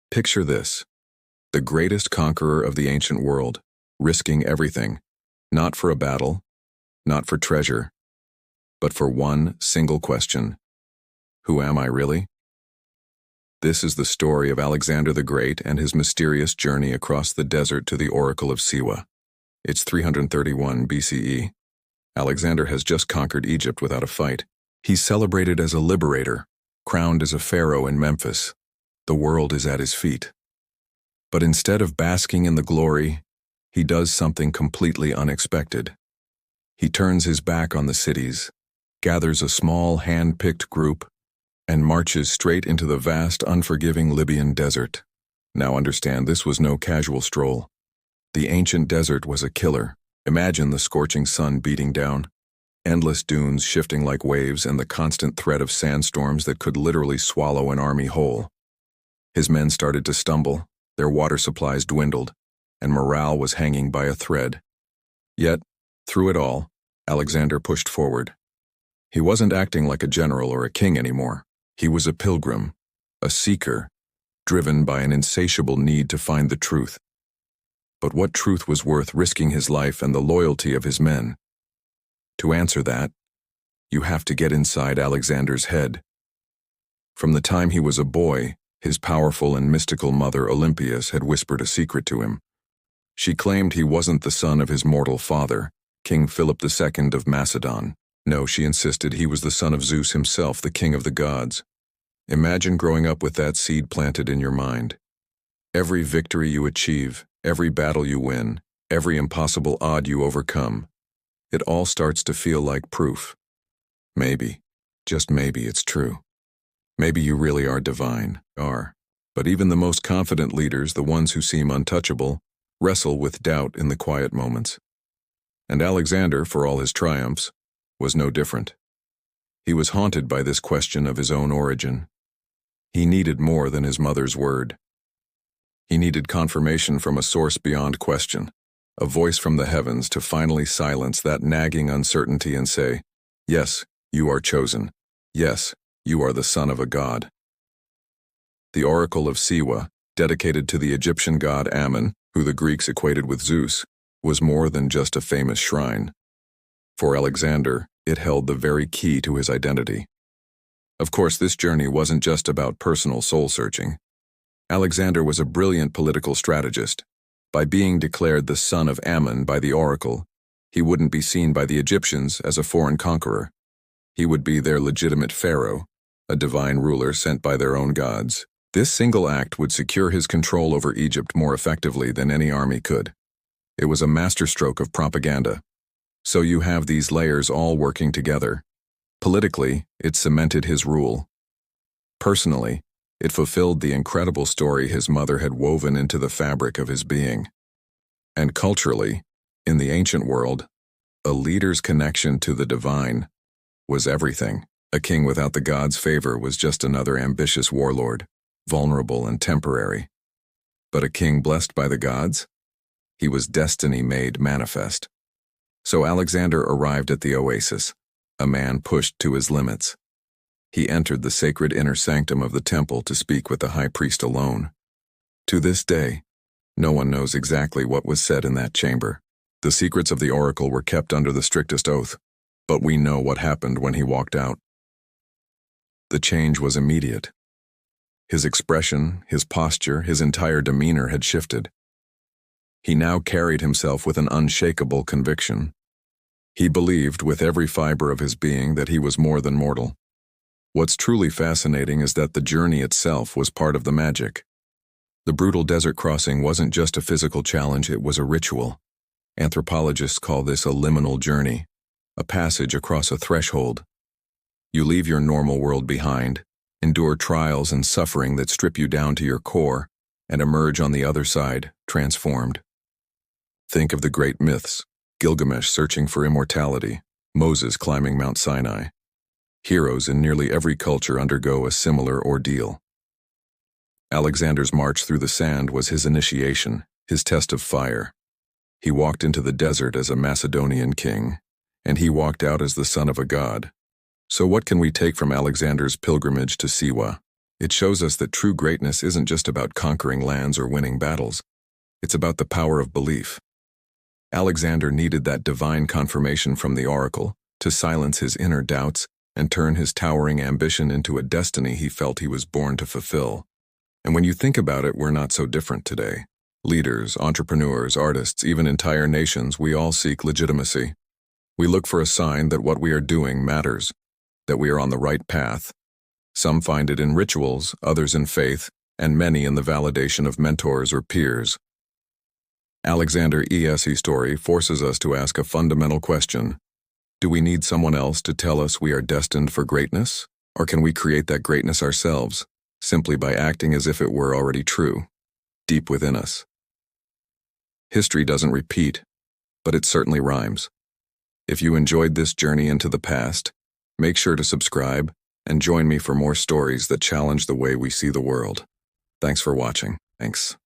Picture this: the greatest conqueror of the ancient world, risking everything, not for a battle, not for treasure, but for one single question: who am I really? This is the story of Alexander the Great and his mysterious journey across the desert to the Oracle of Siwa. It's 331 BCE. Alexander has just conquered Egypt without a fight. He's celebrated as a liberator, crowned as a pharaoh in Memphis. The world is at his feet. But instead of basking in the glory, he does something completely unexpected. He turns his back on the cities, gathers a small hand-picked group, and marches straight into the vast, unforgiving Libyan desert. Now understand, this was no casual stroll. The ancient desert was a killer. Imagine the scorching sun beating down, endless dunes shifting like waves, and the constant threat of sandstorms that could literally swallow an army whole. His men started to stumble, their water supplies dwindled, and morale was hanging by a thread. Yet, through it all, Alexander pushed forward. He wasn't acting like a general or a king anymore. He was a pilgrim, a seeker, driven by an insatiable need to find the truth. But what truth was worth risking his life and the loyalty of his men? To answer that, you have to get inside Alexander's head. From the time he was a boy, his powerful and mystical mother Olympias had whispered a secret to him. She claimed he wasn't the son of his mortal father, King Philip II of Macedon. No, she insisted he was the son of Zeus himself, the king of the gods. Imagine growing up with that seed planted in your mind. Every victory you achieve, every battle you win, every impossible odd you overcome, it all starts to feel like proof. Maybe, just maybe, it's true. Maybe you really are divine, But even the most confident leaders, the ones who seem untouchable, wrestle with doubt in the quiet moments. And Alexander, for all his triumphs, was no different. He was haunted by this question of his own origin. He needed more than his mother's word. He needed confirmation from a source beyond question, a voice from the heavens to finally silence that nagging uncertainty and say, yes, you are chosen. Yes, you are the son of a god. The Oracle of Siwa, dedicated to the Egyptian god Ammon, who the Greeks equated with Zeus, was more than just a famous shrine. For Alexander, it held the very key to his identity. Of course, this journey wasn't just about personal soul-searching. Alexander was a brilliant political strategist. By being declared the son of Ammon by the oracle, he wouldn't be seen by the Egyptians as a foreign conqueror. He would be their legitimate pharaoh, a divine ruler sent by their own gods. This single act would secure his control over Egypt more effectively than any army could. It was a masterstroke of propaganda. So you have these layers all working together. Politically, it cemented his rule. Personally, it fulfilled the incredible story his mother had woven into the fabric of his being. And culturally, in the ancient world, a leader's connection to the divine was everything. A king without the gods' favor was just another ambitious warlord, vulnerable and temporary. But a king blessed by the gods? He was destiny made manifest. So Alexander arrived at the oasis, a man pushed to his limits. He entered the sacred inner sanctum of the temple to speak with the high priest alone. To this day, no one knows exactly what was said in that chamber. The secrets of the oracle were kept under the strictest oath, but we know what happened when he walked out. The change was immediate. His expression, his posture, his entire demeanor had shifted. He now carried himself with an unshakable conviction. He believed with every fiber of his being that he was more than mortal. What's truly fascinating is that the journey itself was part of the magic. The brutal desert crossing wasn't just a physical challenge, it was a ritual. Anthropologists call this a liminal journey, a passage across a threshold. You leave your normal world behind, endure trials and suffering that strip you down to your core, and emerge on the other side, transformed. Think of the great myths: Gilgamesh searching for immortality, Moses climbing Mount Sinai. Heroes in nearly every culture undergo a similar ordeal. Alexander's march through the sand was his initiation, his test of fire. He walked into the desert as a Macedonian king, and he walked out as the son of a god. So what can we take from Alexander's pilgrimage to Siwa? It shows us that true greatness isn't just about conquering lands or winning battles. It's about the power of belief. Alexander needed that divine confirmation from the oracle to silence his inner doubts and turn his towering ambition into a destiny he felt he was born to fulfill. And when you think about it, we're not so different today. Leaders, entrepreneurs, artists, even entire nations, we all seek legitimacy. We look for a sign that what we are doing matters, that we are on the right path. Some find it in rituals, others in faith, and many in the validation of mentors or peers. Alexander E.S.'s story forces us to ask a fundamental question. Do we need someone else to tell us we are destined for greatness? Or can we create that greatness ourselves, simply by acting as if it were already true, deep within us? History doesn't repeat, but it certainly rhymes. If you enjoyed this journey into the past, make sure to subscribe and join me for more stories that challenge the way we see the world. Thanks for watching. Thanks.